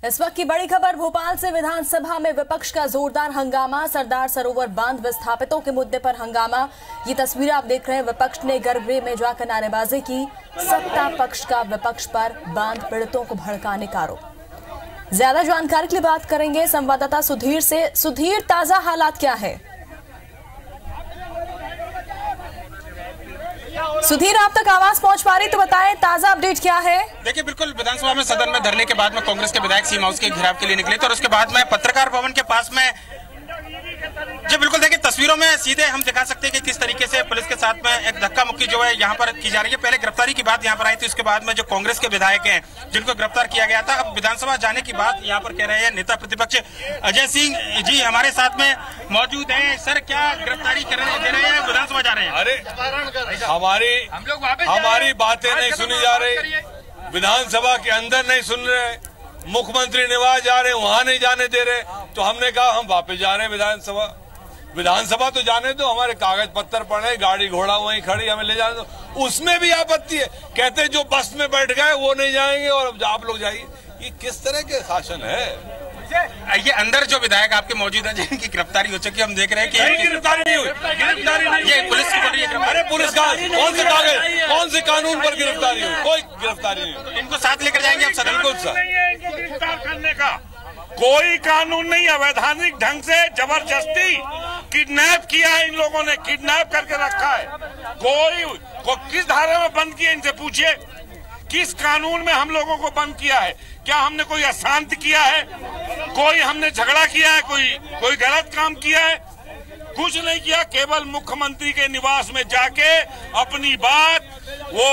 इस वक्त की बड़ी खबर भोपाल से। विधानसभा में विपक्ष का जोरदार हंगामा, सरदार सरोवर बांध विस्थापितों के मुद्दे पर हंगामा। ये तस्वीरें आप देख रहे हैं। विपक्ष ने गर्भगृह में जाकर नारेबाजी की। सत्ता पक्ष का विपक्ष पर बांध पीड़ितों को भड़काने का आरोप। ज्यादा जानकारी के लिए बात करेंगे संवाददाता सुधीर से। सुधीर, ताजा हालात क्या है? सुधीर, आप तक आवाज पहुंच पा रही तो बताएं ताजा अपडेट क्या है? देखिए, बिल्कुल विधानसभा में सदन में धरने के बाद में कांग्रेस के विधायक सीएम हाउस के घेराव के लिए निकले थे और उसके बाद में पत्रकार भवन के पास में जी बिल्कुल देखिए, तस्वीरों में सीधे हम दिखा सकते हैं कि किस तरीके से पुलिस के साथ में एक धक्का मुक्की जो है यहाँ पर की जा रही है। पहले गिरफ्तारी की बात यहाँ पर आई थी, उसके बाद में जो कांग्रेस के विधायक हैं जिनको गिरफ्तार किया गया था, अब विधानसभा जाने की बात यहाँ पर कह रहे हैं। नेता प्रतिपक्ष अजय सिंह जी हमारे साथ में मौजूद हैं। सर, क्या गिरफ्तारी दे रहे हैं, विधानसभा जा रहे हैं? अरे हमारी बातें नहीं सुनी जा रही, विधानसभा के अंदर नहीं सुन रहे, मुख्यमंत्री निवास जा रहे, वहां नहीं जाने दे रहे, तो हमने कहा हम वापस जा रहे हैं विधानसभा तो जाने दो, हमारे कागज पत्तर पड़े, गाड़ी घोड़ा वहीं खड़ी, हमें ले जाने दो। उसमें भी आपत्ति है, कहते जो बस में बैठ गए वो नहीं जाएंगे और अब आप लोग जाइए। ये किस तरह के शासन है? ये अंदर जो विधायक आपके मौजूद हैं जिनकी गिरफ्तारी हो चुकी है, हम देख रहे हैं कि गिरफ्तारी नहीं हुई, ये पुलिस की बोल रही है। अरे पुलिस का कौन से कागज, कौन से कानून पर गिरफ्तारी हुई? कोई गिरफ्तारी नहीं। इनको साथ लेकर जाएंगे आप सदन को? गिरफ्तार करने का कोई कानून नहीं। अवैधानिक ढंग से जबरदस्ती किडनैप किया है, इन लोगों ने किडनैप करके रखा है। को किस धारा में बंद किया, इनसे पूछिए। किस कानून में हम लोगों को बंद किया है? क्या हमने कोई अशांत किया है? कोई हमने झगड़ा किया है? कोई गलत काम किया है? कुछ नहीं किया। केवल मुख्यमंत्री के निवास में जाके अपनी बात, वो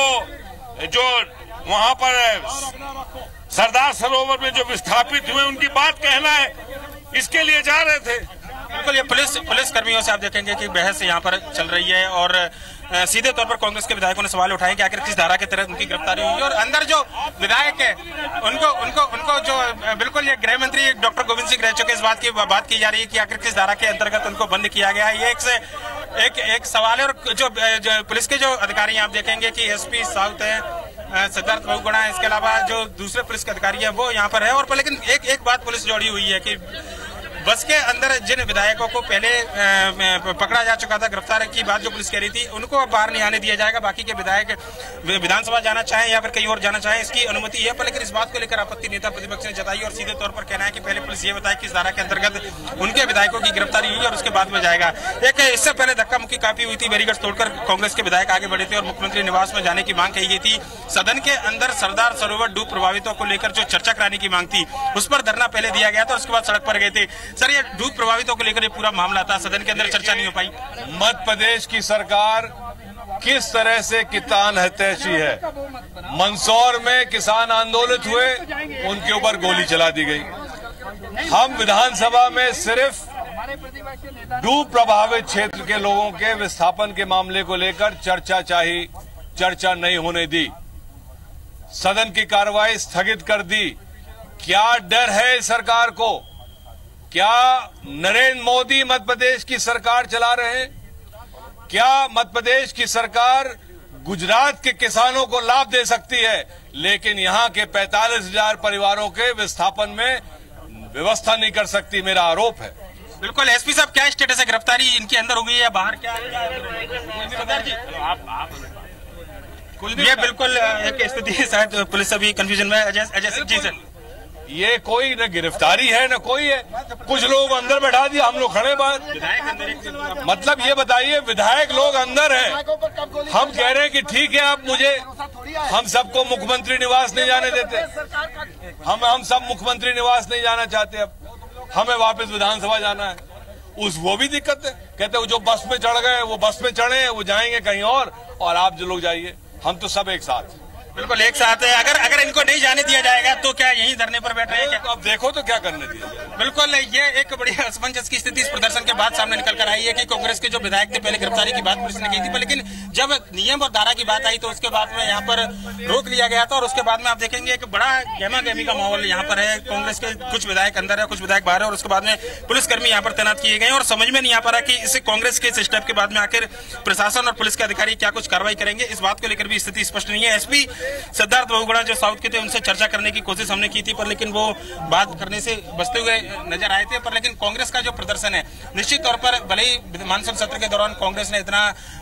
जो वहां पर सरदार सरोवर में जो विस्थापित हुए उनकी बात कहना है, इसके लिए जा रहे थे। बिल्कुल, ये पुलिस कर्मियों से आप देखेंगे कि बहस यहाँ पर चल रही है और सीधे तौर पर कांग्रेस के विधायकों ने सवाल उठाए कि आखिर किस धारा के तहत उनकी गिरफ्तारी हुई और अंदर जो विधायक है उनको जो बिल्कुल ये गृह मंत्री डॉक्टर गोविंद सिंह रह चुके, इस बात की जा रही है कि आखिर किस धारा के अंतर्गत उनको बंद किया गया है। ये एक सवाल है। और जो पुलिस के जो अधिकारी आप देखेंगे कि एसपी साउथ है, सिद्धार्थ बहुगुणा है, इसके अलावा जो दूसरे पुलिस के अधिकारी है वो यहाँ पर है। और लेकिन एक बात पुलिस जोड़ी हुई है कि बस के अंदर जिन विधायकों को पहले पकड़ा जा चुका था, गिरफ्तार की बात जो पुलिस कह रही थी, उनको अब बाहर नहीं आने दिया जाएगा। बाकी के विधायक विधानसभा जाना चाहें या फिर कहीं और जाना चाहें, इसकी अनुमति है। पर लेकिन इस बात को लेकर आपत्ति नेता प्रतिपक्ष ने जताई और सीधे तौर पर कहना है कि पहले पुलिस ये बताए किस धारा के अंतर्गत उनके विधायकों की गिरफ्तारी हुई और उसके बाद में जाएगा। एक इससे पहले धक्का मुक्की काफी हुई थी, बैरिकेड्स तोड़कर कांग्रेस के विधायक आगे बढ़े थे और मुख्यमंत्री निवास में जाने की मांग कही गई थी। सदन के अंदर सरदार सरोवर डूब प्रभावितों को लेकर जो चर्चा कराने की मांग थी, उस पर धरना पहले दिया गया था और उसके बाद सड़क पर गए थे। सर, ये डूब प्रभावितों को लेकर ये पूरा मामला था, सदन के अंदर चर्चा नहीं हो पाई। मध्य प्रदेश की सरकार किस तरह से किसान हितैषी है। मंदसौर में किसान आंदोलित हुए, उनके ऊपर गोली चला दी गई। हम विधानसभा में सिर्फ डूब प्रभावित क्षेत्र के लोगों के विस्थापन के मामले को लेकर चर्चा नहीं होने दी। सदन की कार्रवाई स्थगित कर दी। क्या डर है सरकार को? क्या नरेंद्र मोदी मध्य प्रदेश की सरकार चला रहे हैं? क्या मध्य प्रदेश की सरकार गुजरात के किसानों को लाभ दे सकती है लेकिन यहां के 45,000 परिवारों के विस्थापन में व्यवस्था नहीं कर सकती? मेरा आरोप है। बिल्कुल, एसपी साहब, क्या स्टेटस है? गिरफ्तारी इनके अंदर हो गई है या बाहर? क्या ये बिल्कुल एक स्थिति शायद पुलिस अभी कंफ्यूजन में। अजय सिंह जी, सर, ये कोई न गिरफ्तारी है न कोई है, कुछ लोग अंदर बैठा दिया, हम लोग खड़े बाहर। मतलब ये बताइए, विधायक लोग अंदर हैं, हम कह रहे हैं कि ठीक है आप मुझे, हम सबको मुख्यमंत्री निवास नहीं जाने देते, हम सब मुख्यमंत्री निवास नहीं जाना चाहते, अब हमें वापस विधानसभा जाना है। वो भी दिक्कत है, कहते जो बस में चढ़ गए वो बस में चढ़े, वो जाएंगे कहीं और आप जो लोग जाइए। हम तो सब एक साथ, बिल्कुल एक साथ है। अगर इनको नहीं जाने दिया जाएगा तो क्या यहीं धरने पर बैठ रहे हैं? अब देखो तो क्या करने दिया। बिल्कुल, ये एक बड़ी असमंजस की स्थिति इस प्रदर्शन के बाद सामने निकल कर आई है कि कांग्रेस के जो विधायक थे, पहले गिरफ्तारी की बात पुलिस ने की थी, पर लेकिन जब नियम और धारा की बात आई तो उसके बाद में यहाँ पर रोक लिया गया था और उसके बाद में आप देखेंगे एक बड़ा गहमा गहमी का माहौल यहाँ पर है। कांग्रेस के कुछ विधायक अंदर है, कुछ विधायक बाहर है और उसके बाद में पुलिसकर्मी यहाँ पर तैनात किए गए और समझ में नहीं आ पा रहा कि इस कांग्रेस के स्टेप के बाद में आखिर प्रशासन और पुलिस के अधिकारी क्या कुछ कार्रवाई करेंगे। इस बात को लेकर भी स्थिति स्पष्ट नहीं है। एसपी सिद्धार्थ बहुगुणा जो साउथ के थे उनसे चर्चा करने की कोशिश हमने की थी पर लेकिन वो बात करने से बचते हुए नजर आए थे। पर लेकिन कांग्रेस का जो प्रदर्शन है निश्चित तौर पर भले ही मानसून सत्र के दौरान कांग्रेस ने इतना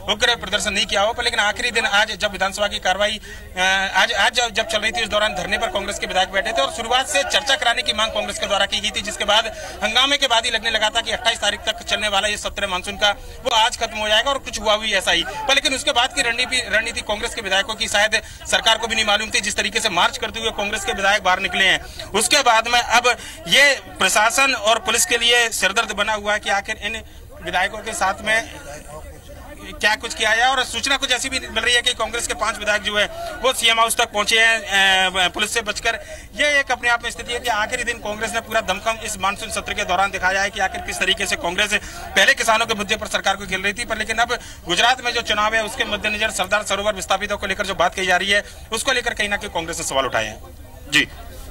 उग्र प्रदर्शन नहीं किया हो पर लेकिन आखिरी दिन आज जब विधानसभा की कार्रवाई आज जब चल रही थी उस दौरान धरने पर कांग्रेस के विधायक बैठे थे और शुरुआत से चर्चा कराने की मांग कांग्रेस के द्वारा की गई थी, जिसके बाद हंगामे के बाद ही लगने लगा था कि 28 तारीख तक चलने वाला ये सत्र मानसून का वो आज खत्म हो जाएगा और कुछ हुआ भी ऐसा ही। पर लेकिन उसके बाद की रणनीति कांग्रेस के विधायकों की शायद सरकार को भी नहीं मालूम थी। जिस तरीके से मार्च करते हुए कांग्रेस के विधायक बाहर निकले हैं उसके बाद में अब ये प्रशासन और पुलिस के लिए सिरदर्द बना हुआ है कि आखिर इन विधायकों के साथ में क्या कुछ किया है। और सूचना कुछ ऐसी भी मिल रही है कि कांग्रेस के 5 विधायक जो है वो सीएम हाउस तक पहुंचे हैं पुलिस से बचकर। ये एक अपने आप में स्थिति है कि आखिरी दिन कांग्रेस ने पूरा दमखम इस मानसून सत्र के दौरान दिखाया है कि आखिर किस तरीके से कांग्रेस पहले किसानों के मुद्दे पर सरकार को खेल रही थी पर लेकिन अब गुजरात में जो चुनाव है उसके मद्देनजर सरदार सरोवर विस्थापितों को लेकर जो बात कही जा रही है उसको लेकर कहीं ना कहीं कांग्रेस ने सवाल उठाए हैं। जी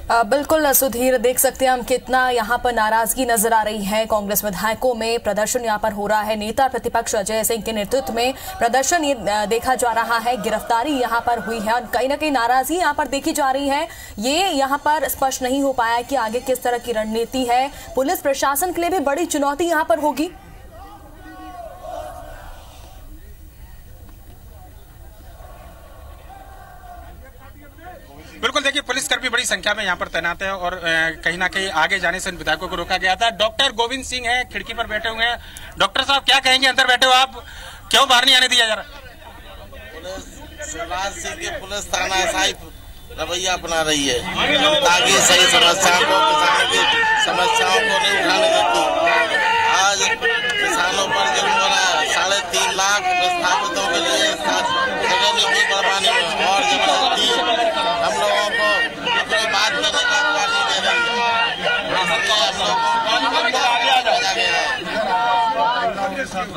बिल्कुल सुधीर, देख सकते हैं हम कितना यहाँ पर नाराजगी नजर आ रही है कांग्रेस विधायकों में। प्रदर्शन यहाँ पर हो रहा है, नेता प्रतिपक्ष अजय सिंह के नेतृत्व में प्रदर्शन ये देखा जा रहा है। गिरफ्तारी यहाँ पर हुई है और कहीं ना कहीं नाराजगी यहाँ पर देखी जा रही है। ये यहाँ पर स्पष्ट नहीं हो पाया कि आगे किस तरह की रणनीति है। पुलिस प्रशासन के लिए भी बड़ी चुनौती यहाँ पर होगी। बिल्कुल, देखिए पुलिसकर्मी बड़ी संख्या में यहाँ पर तैनात है और कहीं ना कहीं आगे जाने से इन विधायकों को रोका गया था। डॉक्टर गोविंद सिंह है, खिड़की पर बैठे हुए हैं। डॉक्टर साहब क्या कहेंगे, अंदर बैठे हो आप, क्यों बाहर नहीं आने दिया जा रहा? शिवराज सिंह की पुलिस तानाशाही रवैया अपना रही है ताकि सही समस्याओं को, किसानों की समस्याओं को नहीं उठाने देती। आज किसानों पर जुल्म हो रहा है। 3.5 लाख विस्थापितों के लिए जगह नहीं बनवाने में और जबरदस्ती हम लोगों को अपनी बात करने का अधिकार नहीं दे रही है।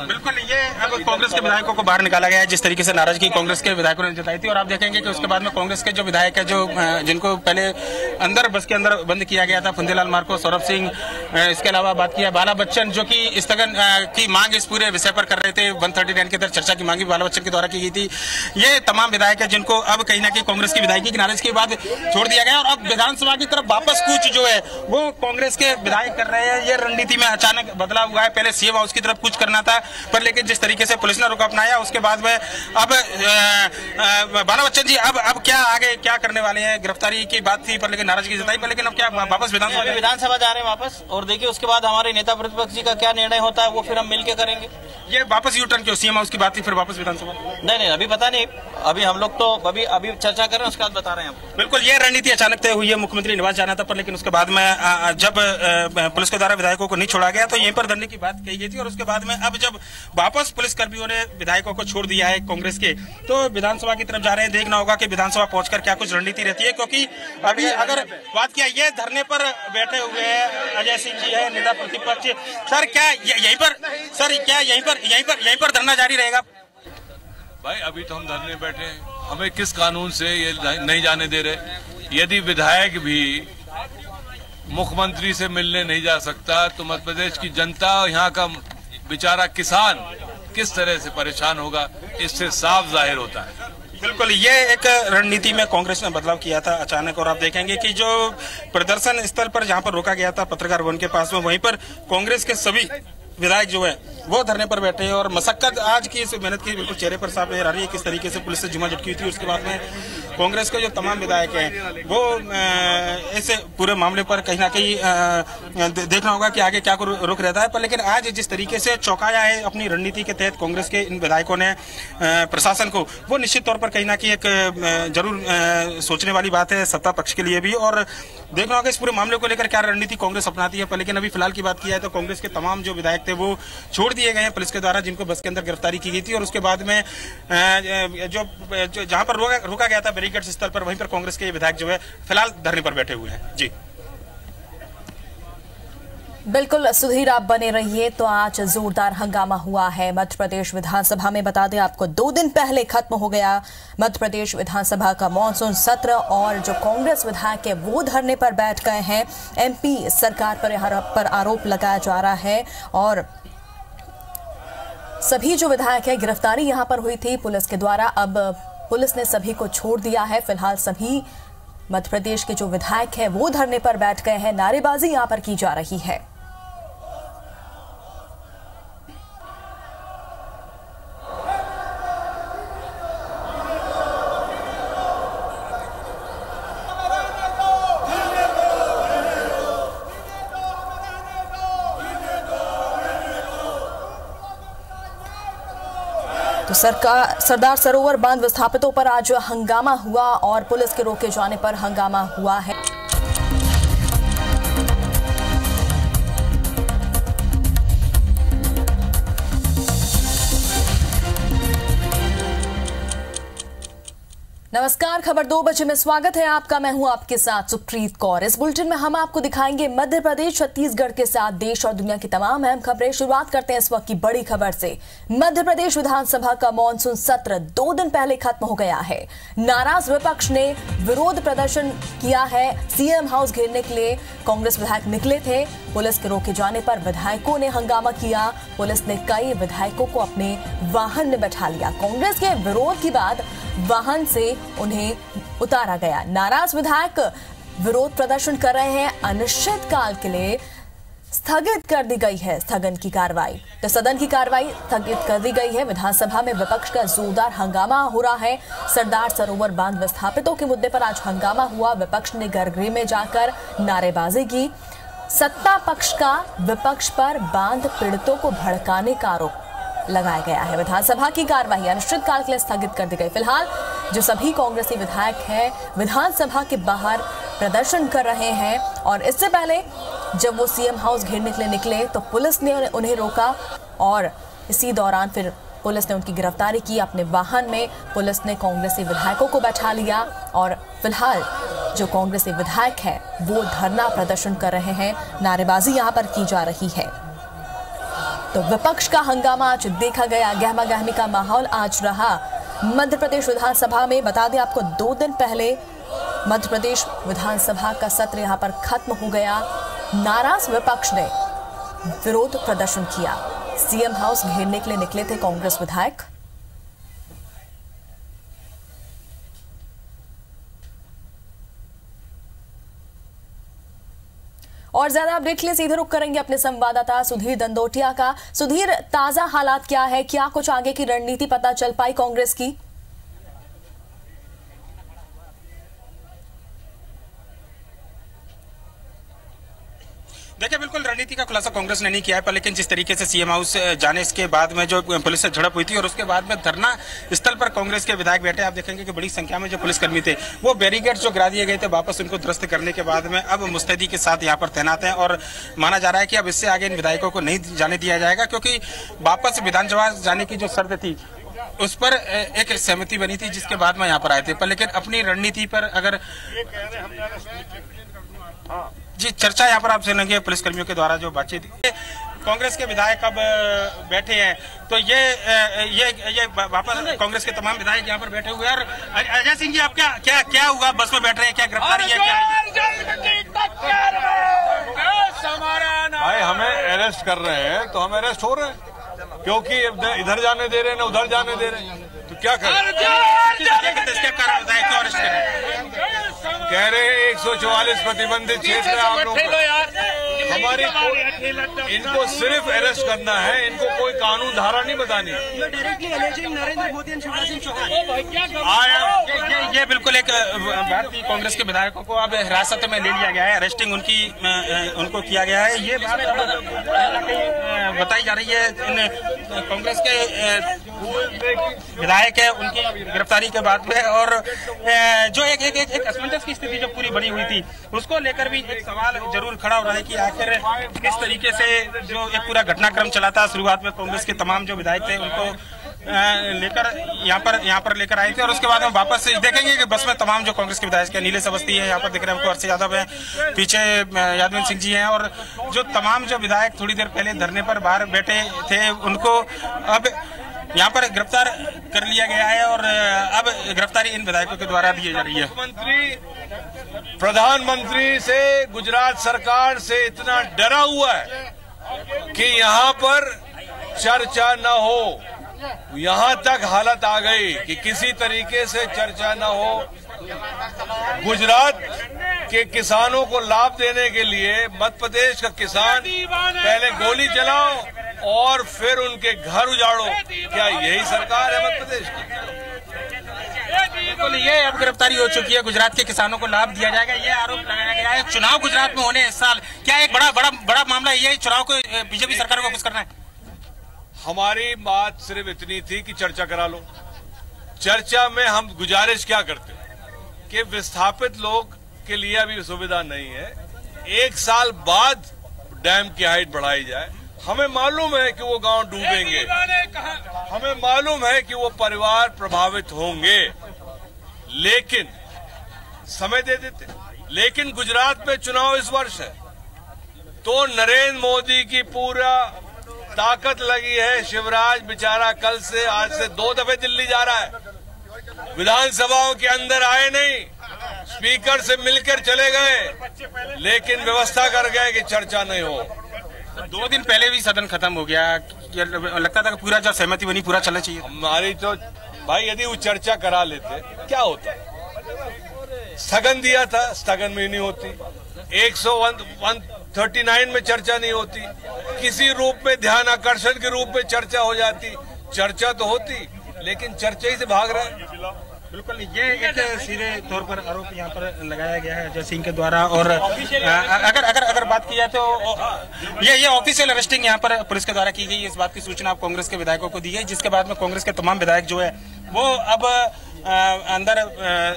बिल्कुल, ये अब कांग्रेस के विधायकों को बाहर निकाला गया है जिस तरीके से नाराजगी कांग्रेस के विधायकों ने जताई थी। और आप देखेंगे कि उसके बाद में कांग्रेस के जो विधायक है जो जिनको पहले अंदर बस के अंदर बंद किया गया था, फुंदेलाल मार्को, सौरभ सिंह, इसके अलावा बात किया बाला बच्चन जो कि स्थगन की मांग इस पूरे विषय पर कर रहे थे। 139 के अंदर चर्चा की मांग भी बाला बच्चन के द्वारा की गई थी। ये तमाम विधायक है जिनको अब कहीं ना कहीं कांग्रेस की विधायकी की नाराजगी के बाद छोड़ दिया गया और अब विधानसभा की तरफ वापस कूच जो है वो कांग्रेस के विधायक कर रहे हैं। ये रणनीति में अचानक बदलाव हुआ है। पहले सीएम हाउस की तरफ कूच करना था पर लेकिन जिस तरीके से पुलिस ने रुख अपनाया उसके बाद में अब बाला बच्चन जी अब क्या आगे क्या करने वाले हैं? गिरफ्तारी की बात थी पर लेकिन नाराजगी जताई पर लेकिन अब क्या वापस विधानसभा जा रहे हैं वापस? और देखिए उसके बाद हमारे नेता प्रतिपक्ष जी का क्या निर्णय होता है वो फिर हम मिलकर करेंगे। ये वापस यू टर्न क्यों? सीएम हाउस की बात थी फिर वापस विधानसभा? नहीं, अभी पता नहीं। अभी हम लोग तो अभी चर्चा कर रहे हैं, उसके बाद बता रहे हैं आपको। बिल्कुल, ये रणनीति अचानक तय हुई है। मुख्यमंत्री निवास जाना था पर लेकिन उसके बाद में जब पुलिस के द्वारा विधायकों को नहीं छोड़ा गया तो यहीं पर धरने की बात कही गई थी। और उसके बाद में अब जब वापस पुलिसकर्मियों ने विधायकों को छोड़ दिया है कांग्रेस के तो विधानसभा की तरफ जा रहे हैं। देखना होगा कि विधानसभा पहुंचकर क्या कुछ रणनीति रहती है, क्योंकि अभी अगर बात किया ये धरने पर बैठे हुए हैं अजय सिंह जी है, नेता प्रतिपक्ष। सर क्या यहीं पर धरना जारी रहेगा? भाई अभी तो हम धरने बैठे हैं, हमें किस कानून से ये नहीं जाने दे रहे। यदि विधायक भी मुख्यमंत्री से मिलने नहीं जा सकता तो मध्य प्रदेश की जनता, यहाँ का बेचारा किसान किस तरह से परेशान होगा, इससे साफ जाहिर होता है। बिल्कुल, ये एक रणनीति में कांग्रेस ने बदलाव किया था अचानक। और आप देखेंगे कि जो प्रदर्शन स्थल पर जहां पर रोका गया था पत्रकार भवन के पास में, वहीं पर कांग्रेस के सभी विधायक जो है वो धरने पर बैठे हैं और मशक्कत आज की इस मेहनत की बिल्कुल चेहरे पर साफ नजर आ रही है किस तरीके से पुलिस से जुमा झटकी हुई थी। उसके बाद में कांग्रेस के जो तमाम विधायक हैं वो ऐसे पूरे मामले पर कहीं ना कहीं देखना होगा कि आगे क्या रुख रहता है। पर लेकिन आज जिस तरीके से चौंकाया है अपनी रणनीति के तहत कांग्रेस के इन विधायकों ने प्रशासन को, वो निश्चित तौर पर कहीं ना कहीं एक जरूर सोचने वाली बात है सत्ता पक्ष के लिए भी। और देखना होगा इस पूरे मामले को लेकर क्या रणनीति कांग्रेस अपनाती है। पर लेकिन अभी फिलहाल की बात की है तो कांग्रेस के तमाम जो विधायक थे वो छोड़ दिए गए हैं पुलिस के द्वारा, जिनको बस के अंदर गिरफ्तारी की गई थी। और उसके बाद में जो जहां पर रोका गया था बैरिकेड्स स्थल पर, वहीं पर कांग्रेस के विधायक जो है फिलहाल धरने पर बैठे हुए हैं। जी बिल्कुल सुधीर, आप बने रहिए। तो आज जोरदार हंगामा हुआ है मध्य प्रदेश विधानसभा में। बता दें आपको 2 दिन पहले खत्म हो गया मध्य प्रदेश विधानसभा का मॉनसून सत्र और जो कांग्रेस विधायक है वो धरने पर बैठ गए हैं। एमपी सरकार पर आरोप लगाया जा रहा है और सभी जो विधायक है, गिरफ्तारी यहां पर हुई थी पुलिस के द्वारा। अब पुलिस ने सभी को छोड़ दिया है। फिलहाल सभी मध्य प्रदेश के जो विधायक है वो धरने पर बैठ गए हैं। नारेबाजी यहां पर की जा रही है। तो सरदार सरोवर बांध विस्थापितों पर आज हंगामा हुआ और पुलिस के रोके जाने पर हंगामा हुआ है। नमस्कार, खबर 2 बजे में स्वागत है आपका। मैं हूं आपके साथ सुप्रीत कौर। इस बुलेटिन में हम आपको दिखाएंगे मध्य प्रदेश, छत्तीसगढ़ के साथ देश और दुनिया की तमाम अहम खबरें। शुरुआत करते हैं इस वक्त की बड़ी खबर से। मध्य प्रदेश विधानसभा का मॉनसून सत्र 2 दिन पहले खत्म हो गया है। नाराज विपक्ष ने विरोध प्रदर्शन किया है। सीएम हाउस घेरने के लिए कांग्रेस विधायक निकले थे। पुलिस के रोके जाने पर विधायकों ने हंगामा किया। पुलिस ने कई विधायकों को अपने वाहन में बैठा लिया। कांग्रेस के विरोध के बाद वाहन से उन्हें उतारा गया। नाराज विधायक विरोध प्रदर्शन कर रहे हैं। अनिश्चितकाल के लिए स्थगित कर दी गई है सदन की कार्रवाई। तो सदन की कार्रवाई स्थगित कर दी गई है। विधानसभा में विपक्ष का जोरदार हंगामा हो रहा है। सरदार सरोवर बांध विस्थापितों के मुद्दे पर आज हंगामा हुआ। विपक्ष ने गर्भगृह में जाकर नारेबाजी की। सत्ता पक्ष का विपक्ष पर बांध पीड़ितों को भड़काने का आरोप लगाया गया है। विधानसभा की कार्रवाई अनिश्चितकाल के लिए स्थगित कर दी गई। फिलहाल जो सभी कांग्रेसी विधायक हैं विधानसभा के बाहर प्रदर्शन कर रहे हैं और इससे पहले जब वो सीएम हाउस घेरने के लिए निकले तो पुलिस ने उन्हें रोका और इसी दौरान फिर पुलिस ने उनकी गिरफ्तारी की। अपने वाहन में पुलिस ने कांग्रेसी विधायकों को बैठा लिया और फिलहाल जो कांग्रेसी विधायक है वो धरना प्रदर्शन कर रहे हैं। नारेबाजी यहाँ पर की जा रही है। तो विपक्ष का हंगामा आज देखा गया। गहमा गहमी का माहौल आज रहा मध्य प्रदेश विधानसभा में। बता दें आपको 2 दिन पहले मध्य प्रदेश विधानसभा का सत्र यहां पर खत्म हो गया। नाराज विपक्ष ने विरोध प्रदर्शन किया। सीएम हाउस घेरने के लिए निकले थे कांग्रेस विधायक। और ज्यादा अपडेट के लिए सीधे रुख करेंगे अपने संवाददाता सुधीर दंदोटिया का। सुधीर, ताजा हालात क्या है? क्या कुछ आगे की रणनीति पता चल पाई कांग्रेस की? देखिए, बिल्कुल रणनीति का खुलासा कांग्रेस ने नहीं किया है, पर लेकिन जिस तरीके से सीएम हाउस जाने के बाद में जो पुलिस से झड़प हुई थी और उसके बाद में धरना स्थल पर कांग्रेस के विधायक बैठे, आप देखेंगे कि बड़ी संख्या में जो पुलिसकर्मी थे वो बैरिकेड्स जो गिरा दिए गए थे वापस उनको ध्वस्त करने के बाद में अब मुस्तैदी के साथ यहाँ पर तैनात हैं और माना जा रहा है कि अब इससे आगे इन विधायकों को नहीं जाने दिया जाएगा, क्योंकि वापस विधानसभा जाने की जो शर्त थी उस पर एक सहमति बनी थी जिसके बाद में यहाँ पर आए थे। पर लेकिन अपनी रणनीति पर अगर जी चर्चा यहाँ पर आप सुनेंगे पुलिसकर्मियों के द्वारा जो बातचीत। कांग्रेस के विधायक अब बैठे हैं तो ये वापस कांग्रेस के तमाम विधायक यहाँ पर बैठे हुए हैं। और अजय सिंह जी, आप क्या हुआ? बस में बैठ रहे हैं, क्या गिरफ्तारी है? भाई हमें अरेस्ट कर रहे हैं तो हम अरेस्ट हो रहे हैं, क्योंकि इधर जाने दे रहे हैं ना उधर जाने दे रहे हैं, तो क्या करें? क्या कारण बताए, क्यों अरेस्ट करें? कह रहे हैं 144 प्रतिबंधित क्षेत्र है आप लोग। हमारी इनको सिर्फ अरेस्ट करना है, इनको कोई कानून धारा नहीं बतानी। ये बिल्कुल एक भारतीय कांग्रेस के विधायकों को अब हिरासत में ले लिया गया है, अरेस्टिंग उनको किया गया है। ये बात बताई जा रही है। कांग्रेस के विधायक है उनकी गिरफ्तारी के बाद में और जो एक असमंजस की स्थिति जो पूरी बनी हुई थी उसको लेकर भी एक सवाल जरूर खड़ा हो रहा है कि आखिर किस तरीके से जो एक पूरा घटनाक्रम चला था। शुरुआत में कांग्रेस के तमाम जो विधायक थे उनको लेकर यहाँ पर लेकर आए थे और उसके बाद हम वापस देखेंगे कि बस में तमाम जो कांग्रेस के विधायक है, नीलेश अवस्थी है, यहाँ पर दिख रहे हैं हमको, हर्ष यादव है, पीछे यादव सिंह जी हैं और जो तमाम जो विधायक थोड़ी देर पहले धरने पर बाहर बैठे थे उनको अब यहाँ पर गिरफ्तार कर लिया गया है और अब गिरफ्तारी इन विधायकों के द्वारा दी जा रही है। प्रधानमंत्री से गुजरात सरकार से इतना डरा हुआ है कि यहाँ पर चर्चा न हो, यहाँ तक हालत आ गई कि किसी तरीके से चर्चा न हो। गुजरात के किसानों को लाभ देने के लिए मध्य प्रदेश का किसान पहले गोली चलाओ और फिर उनके घर उजाड़ो, क्या यही सरकार है मध्य प्रदेश की? बिल्कुल, ये अब गिरफ्तारी हो चुकी है। गुजरात के किसानों को लाभ दिया जाएगा, ये आरोप लगाया गया है। चुनाव गुजरात में होने इस साल, क्या एक बड़ा मामला ये चुनाव को बीजेपी सरकार को खुश करना है? हमारी बात सिर्फ इतनी थी कि चर्चा करा लो। चर्चा में हम गुजारिश क्या करते कि विस्थापित लोग के लिए अभी सुविधा नहीं है, 1 साल बाद डैम की हाइट बढ़ाई जाए। हमें मालूम है कि वो गांव डूबेंगे, हमें मालूम है कि वो परिवार प्रभावित होंगे, लेकिन समय दे देते। लेकिन गुजरात में चुनाव इस वर्ष है तो नरेंद्र मोदी की पूरा ताकत लगी है। शिवराज बेचारा कल से आज से 2 दफे दिल्ली जा रहा है, विधानसभाओं के अंदर आए नहीं, स्पीकर से मिलकर चले गए, लेकिन व्यवस्था कर गए कि चर्चा नहीं हो। 2 दिन पहले भी सदन खत्म हो गया, लगता था कि पूरा जो सहमति बनी पूरा चलना चाहिए। हमारी तो भाई यदि वो चर्चा करा लेते क्या होता, स्थगन दिया था, स्थगन में नहीं होती, 139 में चर्चा नहीं होती, किसी रूप में ध्यान आकर्षण के रूप में चर्चा हो जाती, चर्चा तो होती लेकिन चर्चा ही से भाग रहे हैं। बिल्कुल, ये एक सीधे तौर पर आरोप यहाँ पर लगाया गया है अजय सिंह के द्वारा। और अगर बात की जाए तो ये ऑफिशियल अरेस्टिंग यहाँ पर पुलिस के द्वारा की गई, इस बात की सूचना आप कांग्रेस के विधायकों को दी गई, जिसके बाद में कांग्रेस के तमाम विधायक जो है वो अब अंदर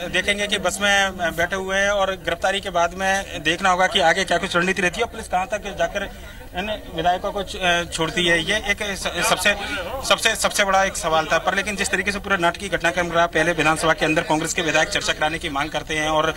देखेंगे कि बस में बैठे हुए हैं और गिरफ्तारी के बाद में देखना होगा कि आगे क्या कुछ रणनीति रहती है, पुलिस कहां तक जाकर इन विधायकों को छोड़ती है। ये एक सबसे बड़ा एक सवाल था। पर लेकिन जिस तरीके से पूरा नाटकीय घटनाक्रम रहा, पहले विधानसभा के अंदर कांग्रेस के विधायक चर्चा कराने की मांग करते हैं और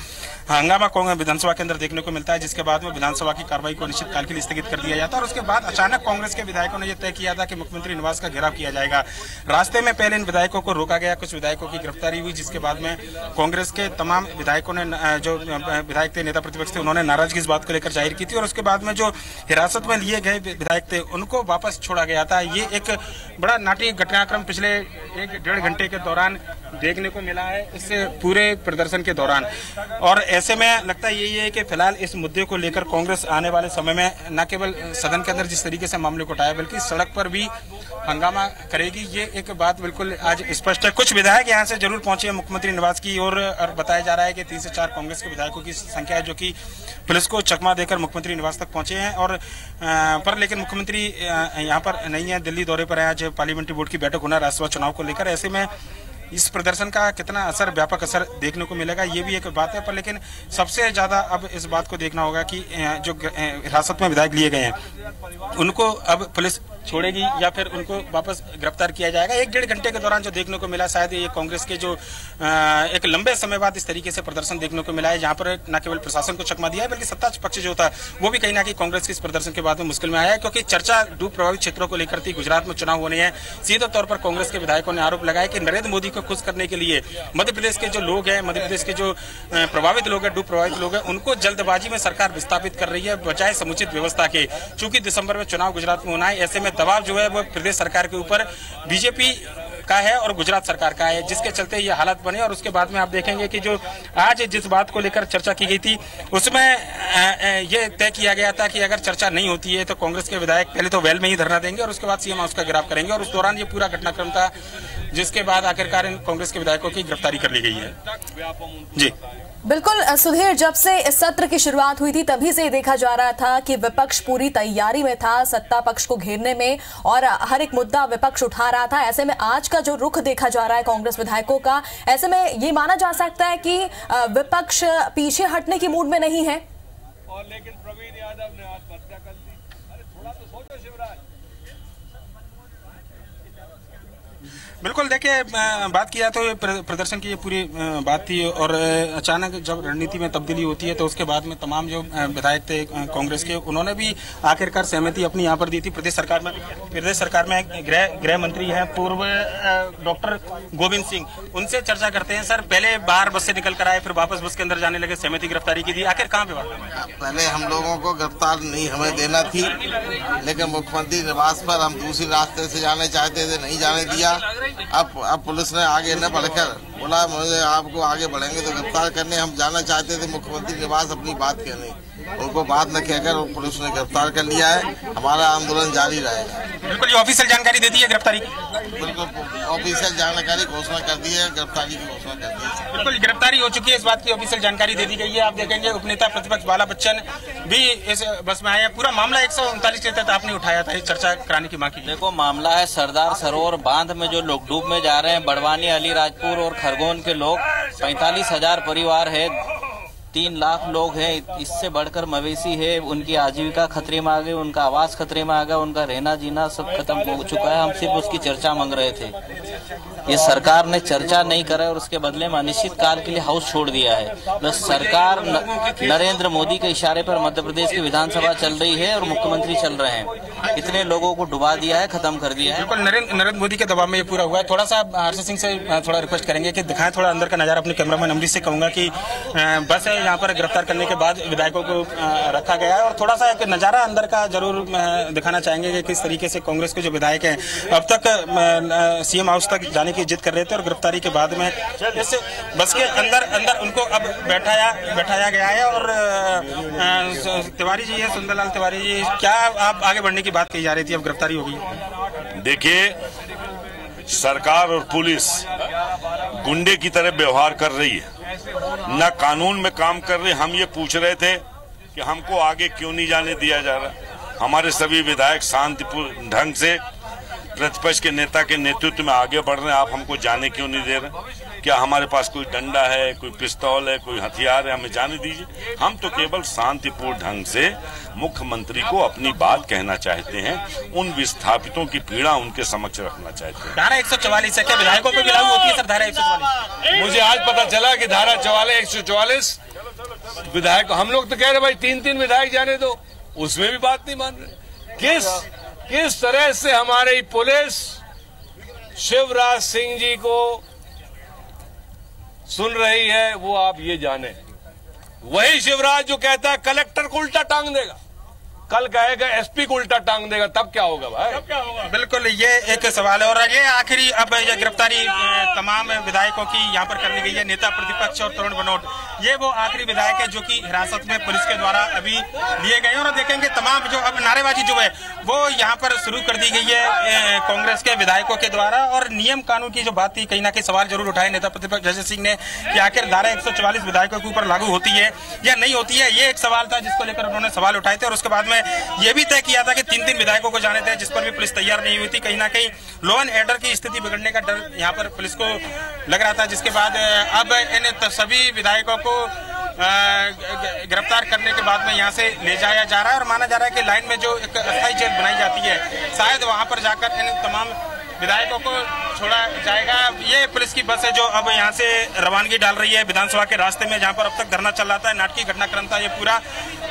हंगामा विधानसभा के अंदर देखने को मिलता है, जिसके बाद में विधानसभा की कार्रवाई को अनिश्चितकाल के लिए स्थगित कर दिया जाता है और उसके बाद अचानक कांग्रेस के विधायकों ने यह तय किया था कि मुख्यमंत्री निवास का घेराव किया जाएगा। रास्ते में पहले इन विधायकों को रोका गया, कुछ विधायकों की गिरफ्तारी हुई, जिसके बाद में कांग्रेस के तमाम विधायकों ने, जो विधायक थे, नेता प्रतिपक्ष थे, उन्होंने नाराजगी इस बात को लेकर जाहिर की थी और उसके बाद में जो हिरासत में लिए गए विधायक थे उनको वापस छोड़ा गया था। ये एक बड़ा नाटकीय घटनाक्रम पिछले 1-1.5 घंटे के दौरान देखने को मिला है इस पूरे प्रदर्शन के दौरान। और ऐसे में लगता यही है कि फिलहाल इस मुद्दे को लेकर कांग्रेस आने वाले समय में न केवल सदन के अंदर जिस तरीके से मामले को उठाया बल्कि सड़क पर भी हंगामा करेगी, ये एक बात बिल्कुल आज स्पष्ट है। कुछ विधायक यहाँ से जरूर पहुंचे हैं मुख्यमंत्री निवास की ओर और बताया जा रहा है कि 3 से 4 कांग्रेस के विधायकों की संख्या है जो कि पुलिस को चकमा देकर मुख्यमंत्री निवास तक पहुंचे हैं और पर लेकिन मुख्यमंत्री यहाँ पर नहीं है, दिल्ली दौरे पर है। आज पार्लियामेंट्री बोर्ड की बैठक होना राज्यसभा चुनाव को लेकर, ऐसे में इस प्रदर्शन का कितना असर, व्यापक असर देखने को मिलेगा ये भी एक बात है। पर लेकिन सबसे ज्यादा अब इस बात को देखना होगा कि जो हिरासत में विधायक लिए गए हैं उनको अब पुलिस छोड़ेगी या फिर उनको वापस गिरफ्तार किया जाएगा। 1-1.5 घंटे के दौरान जो देखने को मिला, शायद ये कांग्रेस के जो एक लंबे समय बाद इस तरीके से प्रदर्शन देखने को मिला है, जहां पर न केवल प्रशासन को चकमा दिया है बल्कि सत्ता पक्ष जो था वो भी कहीं ना कहीं कांग्रेस के इस प्रदर्शन के बाद में मुश्किल में आया है, क्योंकि चर्चा डूब प्रभावित क्षेत्रों को लेकर थी। गुजरात में चुनाव होने हैं, सीधे तौर पर कांग्रेस के विधायकों ने आरोप लगाया कि नरेंद्र मोदी को खुश करने के लिए मध्य प्रदेश के जो लोग हैं, मध्य प्रदेश के जो प्रभावित लोग हैं, डूब प्रभावित लोग हैं, उनको जल्दबाजी में सरकार विस्थापित कर रही है बजाय समुचित व्यवस्था के। चूंकि दिसंबर में चुनाव गुजरात में होना है, ऐसे में दबाव जो है वो प्रदेश सरकार के ऊपर बीजेपी का है और गुजरात सरकार का है, जिसके चलते ये हालात बने। और उसके बाद में आप देखेंगे कि जो आज जिस बात को लेकर चर्चा की गई थी उसमें ये तय किया गया था कि अगर चर्चा नहीं होती है तो कांग्रेस के विधायक पहले तो वेल में ही धरना देंगे और उसके बाद सीएम हाउस का घेराव करेंगे। और उस दौरान ये पूरा घटनाक्रम था, जिसके बाद आखिरकार इन कांग्रेस के विधायकों की गिरफ्तारी कर ली गई है। जी बिल्कुल सुधीर, जब से इस सत्र की शुरुआत हुई थी तभी से देखा जा रहा था कि विपक्ष पूरी तैयारी में था सत्ता पक्ष को घेरने में और हर एक मुद्दा विपक्ष उठा रहा था। ऐसे में आज का जो रुख देखा जा रहा है कांग्रेस विधायकों का, ऐसे में ये माना जा सकता है कि विपक्ष पीछे हटने की मूड में नहीं है। और लेकिन प्रवीण यादव ने आत्महत्या कर ली। अरे थोड़ा तो सोचो शिवराज। बिल्कुल, देखिए बात किया तो प्रदर्शन की ये पूरी बात थी और अचानक जब रणनीति में तब्दीली होती है तो उसके बाद में तमाम जो विधायक थे कांग्रेस के, उन्होंने भी आखिरकार सहमति अपनी यहाँ पर दी थी। प्रदेश सरकार में गृह मंत्री हैं पूर्व डॉक्टर गोविंद सिंह, उनसे चर्चा करते हैं। सर, पहले बाहर बस से निकल कर आए, फिर वापस बस के अंदर जाने लगे, सहमति गिरफ्तारी की थी, आखिर कहाँ पे बात? पहले हम लोगों को गिरफ्तार नहीं हमें देना थी, लेकिन मुख्यमंत्री निवास पर हम दूसरे रास्ते से जाने चाहते थे, नहीं जाने दिया। अब पुलिस ने आगे न बढ़कर बोला मुझे आपको आगे बढ़ेंगे तो गिरफ्तार करने। हम जाना चाहते थे मुख्यमंत्री निवास अपनी बात कहने, उनको बात न कहकर पुलिस ने गिरफ्तार कर लिया है। हमारा आंदोलन जारी रहेगा। बिल्कुल, ये ऑफिशियल जानकारी दे दी है गिरफ्तारी की? बिल्कुल ऑफिशियल जानकारी घोषणा कर दी है, गिरफ्तारी की घोषणा कर दी है। बिल्कुल, गिरफ्तारी हो चुकी है, इस बात की ऑफिशियल जानकारी दे दी गई है। आप देखेंगे उपनेता प्रतिपक्ष बाला बच्चन भी इस बस में आए। पूरा मामला 139 के तहत आपने उठाया था, चर्चा कराने की मांग की। देखो, मामला है सरदार सरोवर बांध में जो लोग डूब में जा रहे हैं, बड़वानी, अलीराजपुर और खरगोन के लोग, 45,000 परिवार है, 3 लाख लोग हैं। इससे बढ़कर मवेशी है, उनकी आजीविका खतरे में आ गई, उनका आवास खतरे में आ गया, उनका रहना जीना सब खत्म हो चुका है। हम सिर्फ उसकी चर्चा मांग रहे थे। ये सरकार ने चर्चा नहीं करा और उसके बदले में अनिश्चित काल के लिए हाउस छोड़ दिया है। बस सरकार नरेंद्र मोदी के इशारे पर मध्य प्रदेश की विधानसभा चल रही है और मुख्यमंत्री चल रहे हैं। इतने लोगों को डुबा दिया है, खत्म कर दिया है। बिल्कुल, नरेंद्र मोदी के दबाव में ये पूरा हुआ है। थोड़ा सा हर्ष सिंह से थोड़ा रिक्वेस्ट करेंगे कि दिखाएं थोड़ा अंदर का नजारा। अपने कैमरामैन अमरीश से कहूंगा कि बस है यहाँ पर गिरफ्तार करने के बाद विधायकों को रखा गया है और थोड़ा सा एक नजारा अंदर का जरूर दिखाना चाहेंगे कि किस तरीके से कांग्रेस के जो विधायक हैं अब तक सीएम हाउस तक जाने की जिद कर रहे थे और गिरफ्तारी के बाद में इस बस के अंदर उनको अब बैठाया गया है। और तिवारी जी है, सुंदरलाल तिवारी जी, क्या आप आगे बढ़ने की बात कही जा रही थी, अब गिरफ्तारी होगी? देखिए, सरकार और पुलिस गुंडे की तरह व्यवहार कर रही है, न कानून में काम कर रही। हम ये पूछ रहे थे कि हमको आगे क्यों नहीं जाने दिया जा रहा। हमारे सभी विधायक शांतिपूर्ण ढंग से प्रतिपक्ष के नेता के नेतृत्व में आगे बढ़ रहे हैं, आप हमको जाने क्यों नहीं दे रहे? क्या हमारे पास कोई डंडा है, कोई पिस्तौल है, कोई हथियार है? हमें जाने दीजिए। हम तो केवल शांतिपूर्ण ढंग से मुख्यमंत्री को अपनी बात कहना चाहते हैं, उन विस्थापितों की पीड़ा उनके समक्ष रखना चाहते हैं। धारा 144 है, क्या विधायकों पर भी लागू होती है सर धारा 144? मुझे आज पता चला कि धारा 144 विधायक, हम लोग तो कह रहे भाई 3 विधायक जाने दो, उसमें भी बात नहीं मान रहे। किस तरह से हमारी पुलिस शिवराज सिंह जी को सुन रही है वो आप ये जाने। वही शिवराज जो कहता है कलेक्टर को उल्टा टांग देगा, कल कहेगा एसपी को उल्टा टांग देगा, तब क्या होगा भाई? तब क्या होगा? बिल्कुल, ये एक सवाल है। और ये आखिरी अब ये गिरफ्तारी तमाम विधायकों की यहाँ पर करनी गई है। नेता प्रतिपक्ष और तरुण भनोट, ये वो आखिरी विधायक है जो कि हिरासत में पुलिस के द्वारा अभी लिए गए हैं। और देखेंगे तमाम जो अब नारेबाजी जो है वो यहाँ पर शुरू कर दी गई है कांग्रेस के विधायकों के द्वारा। और नियम कानून की जो बात थी, कहीं ना कहीं सवाल जरूर उठाए नेता प्रतिपक्ष जय सिंह ने कि आखिर धारा 144 विधायकों के ऊपर लागू होती है या नहीं होती है। ये एक सवाल था जिसको लेकर उन्होंने सवाल उठाए थे। और उसके बाद में ये भी तय किया था कि 3 विधायकों को जाने थे, जिस पर भी पुलिस तैयार नहीं हुई थी। कहीं ना कहीं लॉ एंड ऑर्डर की स्थिति बिगड़ने का डर यहाँ पर पुलिस को लग रहा था, जिसके बाद अब इन सभी विधायकों को गिरफ्तार करने के बाद में यहाँ से ले जाया जा रहा है। और माना जा रहा है कि लाइन में जो एक अस्थायी जेल बनाई जाती है, शायद वहां पर जाकर इन तमाम विधायकों को छोड़ा जाएगा। ये पुलिस की बस है जो अब यहाँ से रवानगी डाल रही है विधानसभा के रास्ते में, जहाँ पर अब तक धरना चल रहा था। नाटकीय घटनाक्रम था ये पूरा।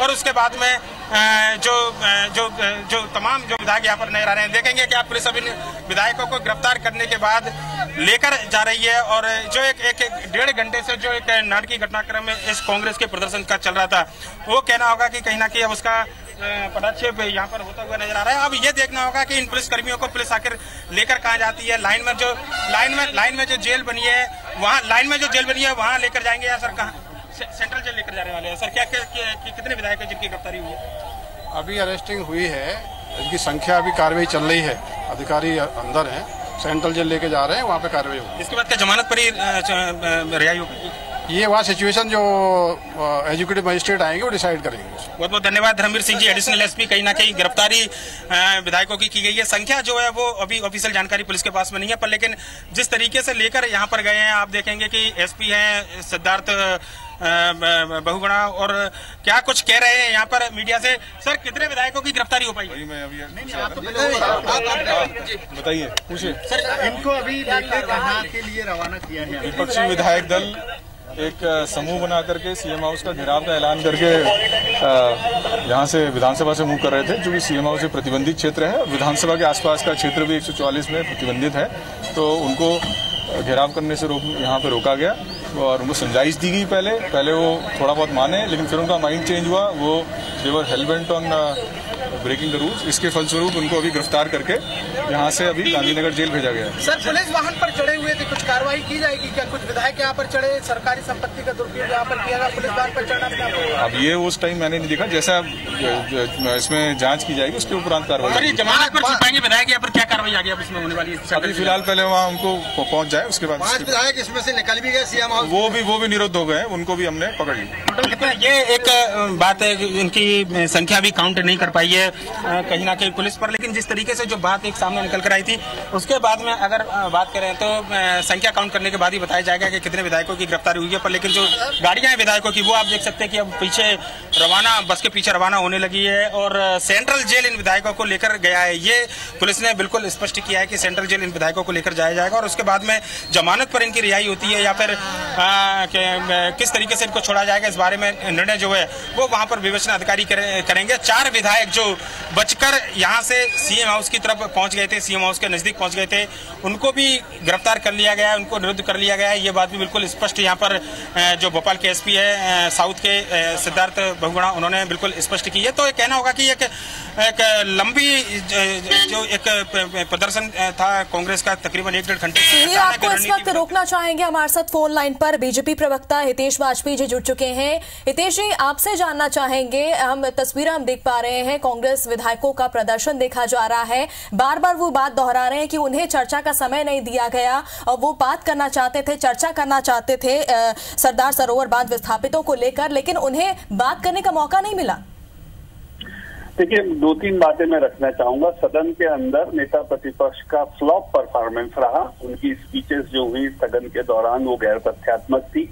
और उसके बाद में जो तमाम जो विधायक यहाँ पर नजर आ रहे हैं, देखेंगे कि आप पुलिस अभी विधायकों को गिरफ्तार करने के बाद लेकर जा रही है। और जो एक 1.5 घंटे से जो एक नाटकीय घटनाक्रम में इस कांग्रेस के प्रदर्शन का चल रहा था, वो कहना होगा कि कहीं ना कहीं अब उसका पदक्षेप यहाँ पर होता हुआ नजर आ रहा है। अब ये देखना होगा कि इन पुलिस कर्मियों को पुलिस आखिर लेकर कहाँ जाती है। लाइन में जो जेल बनी है वहाँ लेकर जाएंगे या सर कहाँ सेंट्रल जेल लेकर जाने वाले हैं? सर क्या कितने विधायक हैं जिनकी गिरफ्तारी हुई है? अभी अरेस्टिंग हुई है, इनकी संख्या अभी कार्रवाई चल रही है, अधिकारी अंदर हैं, सेंट्रल जेल लेके जा रहे हैं, वहाँ पे कार्रवाई होगी। इसके बाद क्या जमानत पर ही रिहाई होगी? ये वहाँ सिचुएशन जो एजुकेटिव मजिस्ट्रेट आएंगे वो डिसाइड करेंगे। बहुत बहुत धन्यवाद धर्मवीर सिंह जी, एडिशनल एसपी। कहीं ना कहीं गिरफ्तारी विधायकों की गई है, संख्या जो है वो अभी ऑफिशियल जानकारी पुलिस के पास में नहीं है, पर लेकिन जिस तरीके से लेकर यहाँ पर गए हैं आप देखेंगे कि एसपी हैं सिद्धार्थ बहुगुणा और क्या कुछ कह रहे हैं यहाँ पर मीडिया से। सर, कितने विधायकों की गिरफ्तारी हो पाई है? बताइए, पूछिए सर। इनको अभी लेकर कहाँ के लिए रवाना किया है? विपक्षी विधायक दल एक समूह बना करके सीएम हाउस का घेराव का ऐलान करके यहाँ से विधानसभा से मूव कर रहे थे, जो कि सीएम हाउस से प्रतिबंधित क्षेत्र है। विधानसभा के आसपास का क्षेत्र भी 144 में प्रतिबंधित है, तो उनको घेराव करने से यहाँ पे रोका गया और उनको समझाइश दी गई। पहले वो थोड़ा बहुत माने, लेकिन फिर उनका माइंड चेंज हुआ। वो देवर हेलबेंट ऑन ब्रेकिंग द रूल्स। इसके फलस्वरूप उनको अभी गिरफ्तार करके यहाँ से अभी गांधीनगर जेल भेजा गया है। सर, पुलिस वाहन पर चढ़े हुए थे, कुछ कार्रवाई की जाएगी क्या? कुछ विधायक यहाँ पर चढ़े, सरकारी संपत्ति का दुरुपयोग यहाँ पर किया गया, पुलिस वाहन पर चढ़ना? अब ये उस टाइम मैंने नहीं देखा, जैसा इसमें जांच की जाएगी उसके उपरांत कार्रवाई। जमानत पर छुपाएंगे विधायक या पर क्या कार्रवाई आगे इसमें होने वाली है? अभी फिलहाल पहले वहाँ उनको पहुँच जाए, उसके बाद 5 विधायक इसमें से निकल भी गए सीएम हाउस। वो भी निरुद्ध हो गए, उनको भी हमने पकड़ लिया। ये एक बात है, इनकी संख्या भी काउंट नहीं कर पाई है कहीं ना कहीं पुलिस पर, लेकिन जिस तरीके से जो बात एक सामने निकल कर आई थी उसके बाद में अगर बात करें तो संख्या काउंट करने के बाद ही बताया जाएगा कि कितने विधायकों की गिरफ्तारी हुई है। पर लेकिन जो गाड़ियां हैं विधायकों की वो आप देख सकते हैं कि अब पीछे रवाना, बस के पीछे रवाना होने लगी है और सेंट्रल जेल इन विधायकों को लेकर गया है। ये पुलिस ने बिल्कुल स्पष्ट किया है कि सेंट्रल जेल इन विधायकों को लेकर जाया जाएगा और उसके बाद में जमानत पर इनकी रिहाई होती है या फिर किस तरीके से इनको छोड़ा जाएगा, इस बारे में निर्णय जो है वो वहां पर विवेचना अधिकारी करेंगे। 4 विधायक जो बचकर यहाँ से सीएम हाउस की तरफ पहुंच गए थे, सीएम हाउस के नजदीक पहुंच गए थे, उनको भी गिरफ्तार कर लिया गया है, उनको निरुद्ध कर लिया गया है। ये बात भी बिल्कुल स्पष्ट यहाँ पर जो भोपाल के एसपी है साउथ के सिद्धार्थ बहुगुणा, उन्होंने बिल्कुल स्पष्ट की है। तो ये कहना होगा कि एक लंबी जो एक प्रदर्शन था कांग्रेस का, तकरीबन 1-1.5 घंटे। आपको इस वक्त रोकना चाहेंगे, हमारे साथ फोन लाइन पर बीजेपी प्रवक्ता हितेश वाजपेयी जी जुड़ चुके हैं। हितेश जी, आपसे जानना चाहेंगे, हम तस्वीरें हम देख पा रहे हैं, कांग्रेस विधायकों का प्रदर्शन देखा जा रहा है, बार बार वो बात दोहरा रहे हैं कि उन्हें चर्चा का समय नहीं दिया गया और वो बात करना चाहते थे, चर्चा करना चाहते थे सरदार सरोवर बांध विस्थापितों को लेकर, लेकिन उन्हें बात करने का मौका नहीं मिला। देखिए, 2-3 बातें मैं रखना चाहूंगा। सदन के अंदर नेता प्रतिपक्ष का फ्लॉप परफॉर्मेंस रहा। उनकी स्पीचेस जो हुई सदन के दौरान वो गैर तथ्यात्मक थी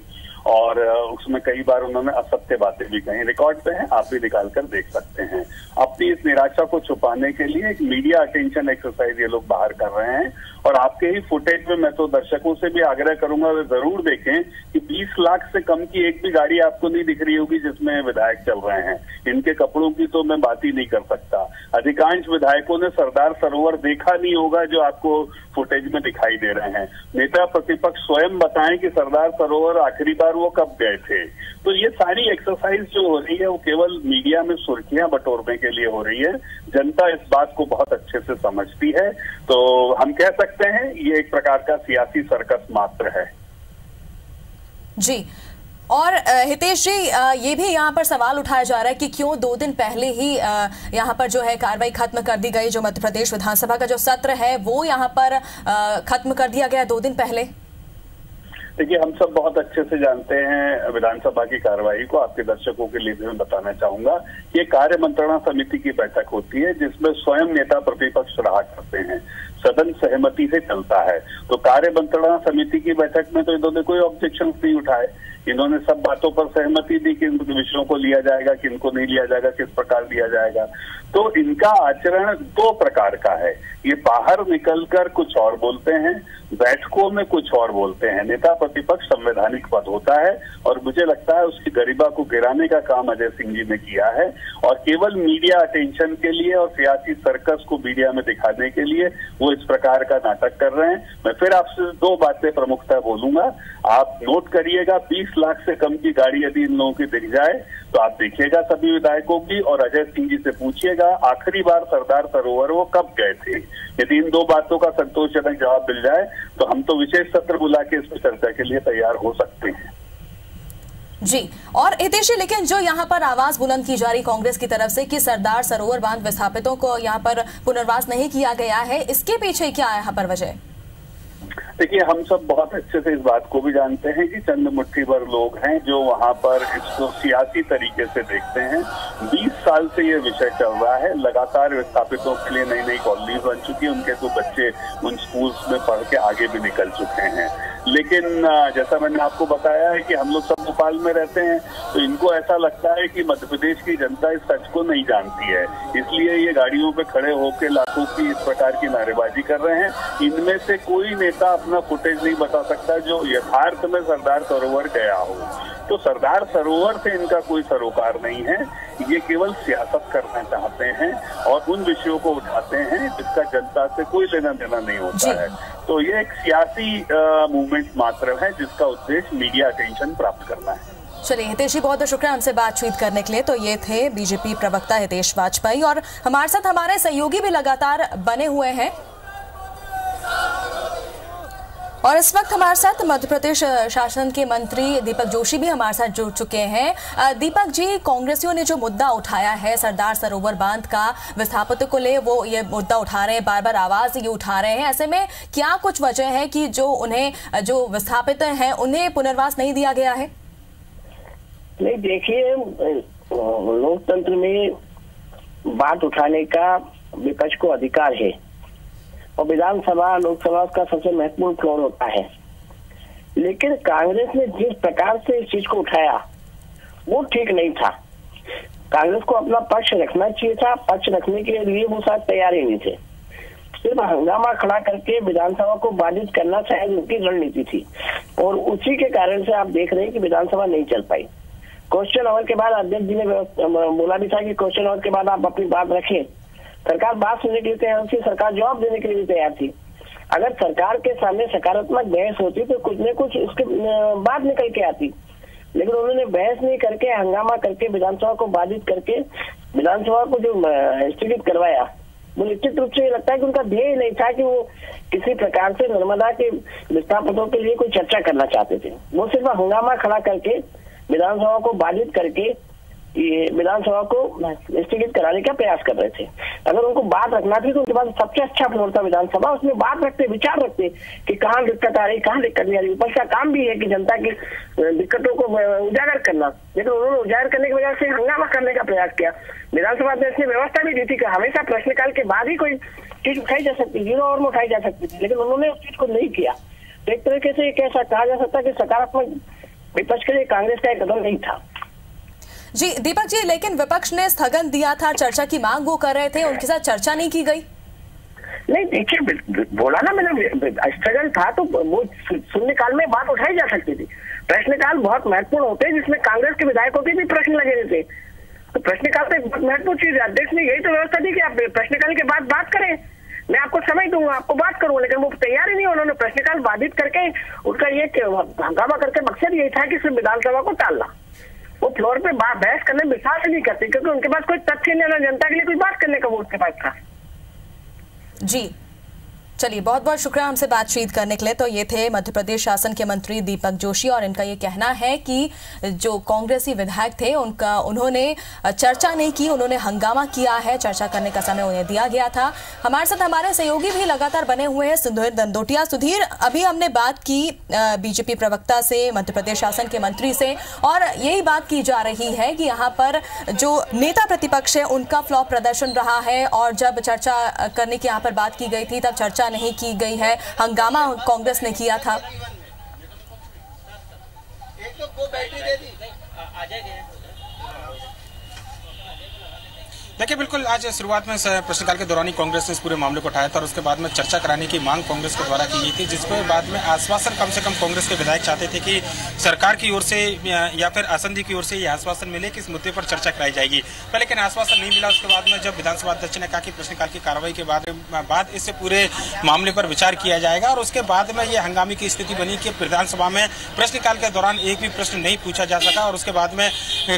और उसमें कई बार उन्होंने असत्य बातें भी कही। रिकॉर्ड पे हैं, आप भी निकाल कर देख सकते हैं। अपनी इस निराशा को छुपाने के लिए एक मीडिया अटेंशन एक्सरसाइज ये लोग बाहर कर रहे हैं और आपके ही फुटेज में मैं तो दर्शकों से भी आग्रह करूंगा वे जरूर देखें कि 20 लाख से कम की एक भी गाड़ी आपको नहीं दिख रही होगी जिसमें विधायक चल रहे हैं। इनके कपड़ों की तो मैं बात ही नहीं कर सकता। अधिकांश विधायकों ने सरदार सरोवर देखा नहीं होगा जो आपको फुटेज में दिखाई दे रहे हैं। नेता प्रतिपक्ष स्वयं बताएं कि सरदार सरोवर आखिरी बार वो कब गए थे। तो ये सारी एक्सरसाइज जो हो रही है वो केवल मीडिया में सुर्खियां बटोरने के लिए हो रही है। जनता इस बात को बहुत अच्छे से समझती है। तो हम कह सकते हैं ये एक प्रकार का सियासी सर्कस मात्र है। जी, और हितेश जी, ये भी यहाँ पर सवाल उठाया जा रहा है कि क्यों 2 दिन पहले ही यहाँ पर जो है कार्रवाई खत्म कर दी गई, जो मध्य प्रदेश विधानसभा का जो सत्र है वो यहाँ पर खत्म कर दिया गया 2 दिन पहले। देखिए, हम सब बहुत अच्छे से जानते हैं विधानसभा की कार्रवाई को। आपके दर्शकों के लिए भी मैं बताना चाहूंगा कि ये कार्य मंत्रणा समिति की बैठक होती है जिसमें स्वयं नेता प्रतिपक्ष रहा करते हैं। सदन सहमति से चलता है। तो कार्य मंत्रणा समिति की बैठक में तो इन्होंने कोई ऑब्जेक्शन नहीं उठाए। इन्होंने सब बातों पर सहमति दी कि इन विषयों को लिया जाएगा, किनको नहीं लिया जाएगा, किस प्रकार लिया जाएगा। तो इनका आचरण 2 प्रकार का है। ये बाहर निकलकर कुछ और बोलते हैं, बैठकों में कुछ और बोलते हैं। नेता प्रतिपक्ष संवैधानिक पद होता है और मुझे लगता है उसकी गरिमा को गिराने का काम अजय सिंह जी ने किया है और केवल मीडिया अटेंशन के लिए और सियासी सर्कस को मीडिया में दिखाने के लिए वो इस प्रकार का नाटक कर रहे हैं। मैं फिर आपसे 2 बातें प्रमुखता बोलूंगा। आप नोट करिएगा, 20 लाख से कम की गाड़ी यदि इन लोगों की दिख जाए तो आप देखिएगा सभी विधायकों की और अजय सिंह जी से पूछिएगा आखिरी बार सरदार सरोवर वो कब गए थे। यदि इन 2 बातों का संतोषजनक जवाब मिल जाए तो हम तो विशेष सत्र बुला के इस पर चर्चा के लिए तैयार हो सकते हैं। जी, और हितेश जी, लेकिन जो यहाँ पर आवाज बुलंद की जा रही कांग्रेस की तरफ से कि सरदार सरोवर बांध विस्थापितों को यहाँ पर पुनर्वास नहीं किया गया है, इसके पीछे क्या है यहाँ पर वजह? देखिए, हम सब बहुत अच्छे से इस बात को भी जानते हैं कि चंद मुट्ठी भर लोग हैं जो वहां पर इसको सियासी तरीके से देखते हैं। 20 साल से ये विषय चल रहा है। लगातार विस्थापितों के लिए नई नई कॉलोनीज बन चुकी है, उनके तो बच्चे उन स्कूल्स में पढ़ के आगे भी निकल चुके हैं। लेकिन जैसा मैंने आपको बताया है कि हम लोग सब भोपाल में रहते हैं, तो इनको ऐसा लगता है कि मध्य प्रदेश की जनता इस सच को नहीं जानती है, इसलिए ये गाड़ियों पे खड़े होकर लाखों की इस प्रकार की नारेबाजी कर रहे हैं। इनमें से कोई नेता अपना फुटेज नहीं बता सकता जो यथार्थ में सरदार सरोवर गया हो। तो सरदार सरोवर से इनका कोई सरोकार नहीं है, ये केवल सियासत करना चाहते हैं और उन विषयों को उठाते हैं जिसका जनता से कोई लेना देना नहीं होता है। तो ये एक सियासी मूवमेंट मात्र है जिसका उद्देश्य मीडिया अटेंशन प्राप्त करना है। चलिए हितेश जी, बहुत बहुत शुक्रिया हमसे बातचीत करने के लिए। तो ये थे बीजेपी प्रवक्ता हितेश वाजपेयी और हमारे साथ हमारे सहयोगी भी लगातार बने हुए हैं और इस वक्त हमारे साथ मध्य प्रदेश शासन के मंत्री दीपक जोशी भी हमारे साथ जुड़ चुके हैं। दीपक जी, कांग्रेसियों ने जो मुद्दा उठाया है सरदार सरोवर बांध का विस्थापितों को ले, वो ये मुद्दा उठा रहे हैं, बार बार आवाज ये उठा रहे हैं। ऐसे में क्या कुछ वजह है कि जो उन्हें, जो विस्थापित हैं उन्हें पुनर्वास नहीं दिया गया है? नहीं, देखिए, लोकतंत्र में बात उठाने का विपक्ष को अधिकार है और विधानसभा लोकसभा का सबसे महत्वपूर्ण फ्लोर होता है। लेकिन कांग्रेस ने जिस प्रकार से इस चीज को उठाया वो ठीक नहीं था। कांग्रेस को अपना पक्ष रखना चाहिए था, पक्ष रखने के लिए वो शायद तैयार ही नहीं थे। सिर्फ हंगामा खड़ा करके विधानसभा को बाधित करना शायद उनकी रणनीति थी और उसी के कारण से आप देख रहे हैं कि विधानसभा नहीं चल पाई। क्वेश्चन आवर के बाद अध्यक्ष जी ने बोला भी था कि क्वेश्चन आवर के बाद आप अपनी बात रखें। सरकार बात सुनने के लिए तैयार थी, सरकार जवाब देने के लिए भी तैयार थी। अगर सरकार के सामने सकारात्मक बहस होती तो कुछ न कुछ उसके बात निकल के आती, लेकिन उन्होंने बहस नहीं करके हंगामा करके विधानसभा को बाधित करके विधानसभा को जो स्थगित करवाया, वो निश्चित रूप से ये लगता है कि उनका ध्येय नहीं था कि वो किसी प्रकार से नर्मदा के विस्थापितों के लिए कोई चर्चा करना चाहते थे। वो सिर्फ हंगामा खड़ा करके विधानसभा को बाधित करके ये विधानसभा को स्थगित कराने का प्रयास कर रहे थे। अगर उनको बात रखना थी तो उनके पास सबसे अच्छा फ्लोर था विधानसभा, उसमें बात रखते, विचार रखते कि कहाँ दिक्कत आ रही, कहाँ दिक्कत नहीं आ रही। विपक्ष का काम भी है कि जनता की दिक्कतों को उजागर करना, लेकिन उन्होंने उजागर करने की वजह से हंगामा करने का प्रयास किया। विधानसभा अध्यक्ष ने व्यवस्था भी दी थी कि हमेशा प्रश्नकाल के बाद ही कोई चीज उठाई जा सकती, 0 ओवर में उठाई जा सकती थी, लेकिन उन्होंने उस चीज को नहीं किया। तो एक तरीके से कैसा कहा जा सकता है कि सकारात्मक विपक्ष के लिए कांग्रेस का एक कदम नहीं था। जी दीपक जी, लेकिन विपक्ष ने स्थगन दिया था, चर्चा की मांग वो कर रहे थे, उनके साथ चर्चा नहीं की गई? नहीं, देखिए, बोला ना मैंने, स्थगन था तो वो शून्यकाल में बात उठाई जा सकती थी। प्रश्नकाल बहुत महत्वपूर्ण होते हैं जिसमें कांग्रेस के विधायकों के भी प्रश्न लगे रहते, तो प्रश्नकाल तो एक बहुत महत्वपूर्ण चीज है। अध्यक्ष ने यही तो व्यवस्था दी कि आप प्रश्नकाल के बाद बात करें, मैं आपको समय दूंगा, आपको बात करूंगा, लेकिन वो तैयार ही नहीं। उन्होंने प्रश्नकाल बाधित करके उनका ये हंगामा करके मकसद यही था कि सिर्फ विधानसभा को टालना। वो फ्लोर पे बहस करने में विश्वास नहीं करते क्योंकि उनके पास कोई तथ्य नहीं, जनता के लिए कोई बात करने का वो उसके पास था। जी चलिए, बहुत बहुत शुक्रिया हमसे बातचीत करने के लिए। तो ये थे मध्य प्रदेश शासन के मंत्री दीपक जोशी और इनका ये कहना है कि जो कांग्रेसी विधायक थे उन्होंने चर्चा नहीं की, उन्होंने हंगामा किया है, चर्चा करने का समय उन्हें दिया गया था। हमारे साथ हमारे सहयोगी भी लगातार बने हुए हैं, सुधीर दंदोटिया। सुधीर, अभी हमने बात की बीजेपी प्रवक्ता से, मध्य प्रदेश शासन के मंत्री से, और यही बात की जा रही है कि यहाँ पर जो नेता प्रतिपक्ष है उनका फ्लॉप प्रदर्शन रहा है और जब चर्चा करने की यहाँ पर बात की गई थी तब चर्चा नहीं की गई है, हंगामा कांग्रेस ने किया था। देखिए, बिल्कुल आज शुरुआत में प्रश्नकाल के दौरान ही कांग्रेस ने इस पूरे मामले को उठाया था और उसके बाद में चर्चा कराने की मांग कांग्रेस के द्वारा की गई थी, जिसके बाद में आश्वासन कम से कम कांग्रेस के विधायक चाहते थे कि सरकार की ओर से या फिर आसंदी की ओर से ये आश्वासन मिले कि इस मुद्दे पर चर्चा कराई जाएगी, पर लेकिन आश्वासन नहीं मिला। उसके बाद में जब विधानसभा अध्यक्ष ने कहा कि प्रश्नकाल की कार्रवाई के बाद इससे पूरे मामले पर विचार किया जाएगा और उसके बाद में ये हंगामे की स्थिति बनी कि विधानसभा में प्रश्नकाल के दौरान एक भी प्रश्न नहीं पूछा जा सका और उसके बाद में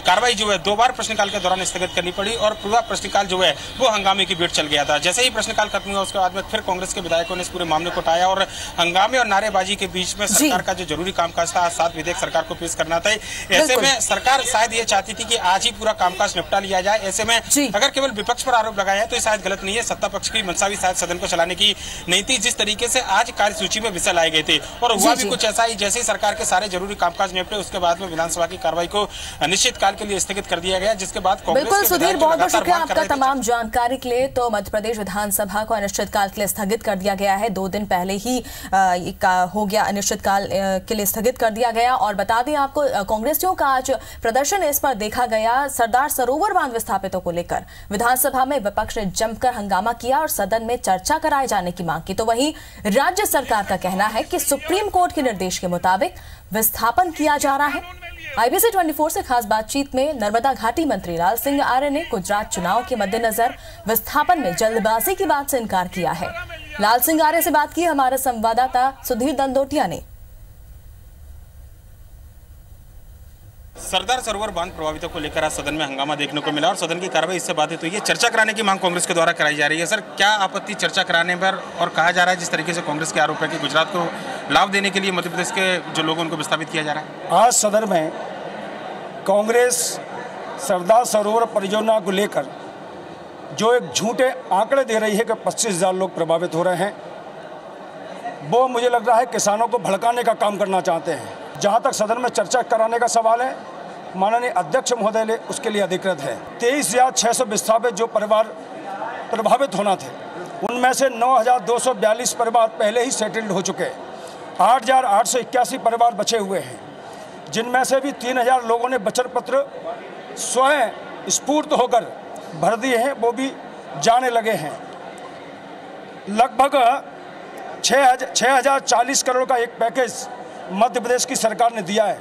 कार्रवाई जो है 2 बार प्रश्नकाल के दौरान स्थगित करनी पड़ी और पूरा प्रश्नकाल जो है वो हंगामे की भेंट चल गया था। जैसे ही प्रश्नकाल खत्म हुआ उसके बाद में फिर कांग्रेस के विधायकों ने इस पूरे मामले को उठाया और हंगामे और नारेबाजी के बीच में सरकार का जो जरूरी कामकाज था, आज 7 विधेयक सरकार को पेश करना था। ऐसे में सरकार शायद ये चाहती थी कि आज ही पूरा कामकाज निपटा लिया जाए। ऐसे में अगर केवल विपक्ष पर आरोप लगाया है तो शायद गलत नहीं है। सत्ता पक्ष की मंशा भी शायद सदन को चलाने की नहीं थी। जिस तरीके से आज कार्यसूची में विषय लाए गए थे और हुआ भी कुछ ऐसा ही, जैसे ही सरकार के सारे जरूरी कामकाज निपटे उसके बाद में विधानसभा की कार्रवाई को अनिश्चित काल के लिए स्थगित कर दिया गया, जिसके बाद बिल्कुल सुधीर, बहुत बहुत शुक्रिया आपका तमाम जानकारी के लिए। तो मध्य प्रदेश विधानसभा को अनिश्चितकाल के लिए स्थगित कर दिया गया है। 2 दिन पहले ही हो गया, अनिश्चितकाल के लिए स्थगित कर दिया गया। और बता दें आपको, कांग्रेसियों का आज प्रदर्शन इस पर देखा गया। सरदार सरोवर बांध विस्थापितों को लेकर विधानसभा में विपक्ष ने जमकर हंगामा किया और सदन में चर्चा कराए जाने की मांग की। तो वहीं राज्य सरकार का कहना है कि सुप्रीम कोर्ट के निर्देश के मुताबिक विस्थापन किया जा रहा है। IBC 24 से खास बातचीत में नर्मदा घाटी मंत्री लाल सिंह आर्य ने गुजरात चुनाव के मद्देनजर विस्थापन में जल्दबाजी की बात से इनकार किया है। लाल सिंह आर्य से बात की हमारे संवाददाता सुधीर दंदोटिया ने। सरदार सरोवर बांध प्रभावितों को लेकर आज सदन में हंगामा देखने को मिला और सदन की कार्रवाई इससे बाधित हुई है। चर्चा कराने की मांग कांग्रेस के द्वारा कराई जा रही है। सर, क्या आपत्ति चर्चा कराने पर? और कहा जा रहा है जिस तरीके से कांग्रेस के आरोप है कि गुजरात को लाभ देने के लिए मध्य प्रदेश के जो लोग उनको विस्थापित किया जा रहा है। आज सदन में कांग्रेस सरदार सरोवर परियोजना को लेकर जो एक झूठे आंकड़े दे रही है कि 25,000 लोग प्रभावित हो रहे हैं, वो मुझे लग रहा है किसानों को भड़काने का काम करना चाहते हैं। जहां तक सदन में चर्चा कराने का सवाल है, माननीय अध्यक्ष महोदय उसके लिए अधिकृत है। 23,600 विस्थापित जो परिवार प्रभावित होना थे, उनमें से 9,242 परिवार पहले ही सेटल्ड हो चुके हैं। 8,881 परिवार बचे हुए हैं, जिनमें से भी 3,000 लोगों ने वचन पत्र स्वयं स्फूर्त होकर भर दिए हैं, वो भी जाने लगे हैं। लगभग 6,040 करोड़ का एक पैकेज मध्य प्रदेश की सरकार ने दिया है।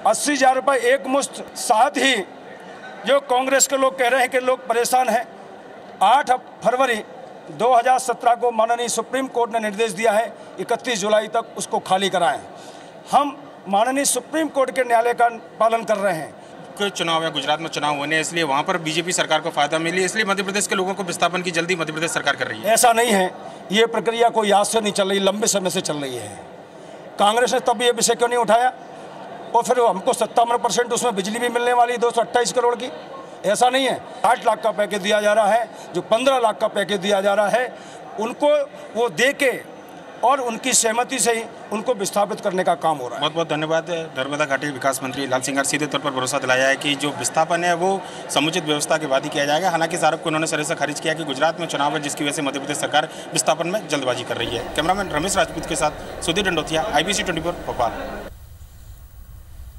80,000 रुपये एक मुश्त। साथ ही जो कांग्रेस के लोग कह रहे हैं कि लोग परेशान हैं, 8 फरवरी 2017 को माननीय सुप्रीम कोर्ट ने निर्देश दिया है 31 जुलाई तक उसको खाली कराएं। हम माननीय सुप्रीम कोर्ट के न्यायालय का पालन कर रहे हैं। चुनाव है, गुजरात में चुनाव होने, इसलिए वहां पर बीजेपी सरकार को फायदा मिली, इसलिए मध्य प्रदेश के लोगों को विस्थापन की जल्दी मध्य प्रदेश सरकार कर रही है। ऐसा नहीं है, ये प्रक्रिया कोई आज से नहीं चल रही, लंबे समय से चल रही है। कांग्रेस ने तब ये विषय क्यों नहीं उठाया? और फिर हमको 57% उसमें बिजली भी मिलने वाली 228 करोड़ की। ऐसा नहीं है, 8 लाख का पैकेज दिया जा रहा है, जो 15 लाख का पैकेज दिया जा रहा है, उनको वो दे के और उनकी सहमति से ही उनको विस्थापित करने का काम हो रहा है। बहुत बहुत धन्यवाद। नर्मदा घाटी विकास मंत्री लाल सिंह आर्य सीधे तौर पर भरोसा दिलाया है कि जो विस्थापन है वो समुचित व्यवस्था के बाद ही किया जाएगा। हालांकि इस आरोप को उन्होंने सिरे से खारिज किया कि गुजरात में चुनाव है, जिसकी वजह से मध्य प्रदेश सरकार विस्थापन में जल्दबाजी कर रही है। कैमरामैन रमेश राजपूत के साथ सुधीर दंडोतिया, IBC 24 भोपाल।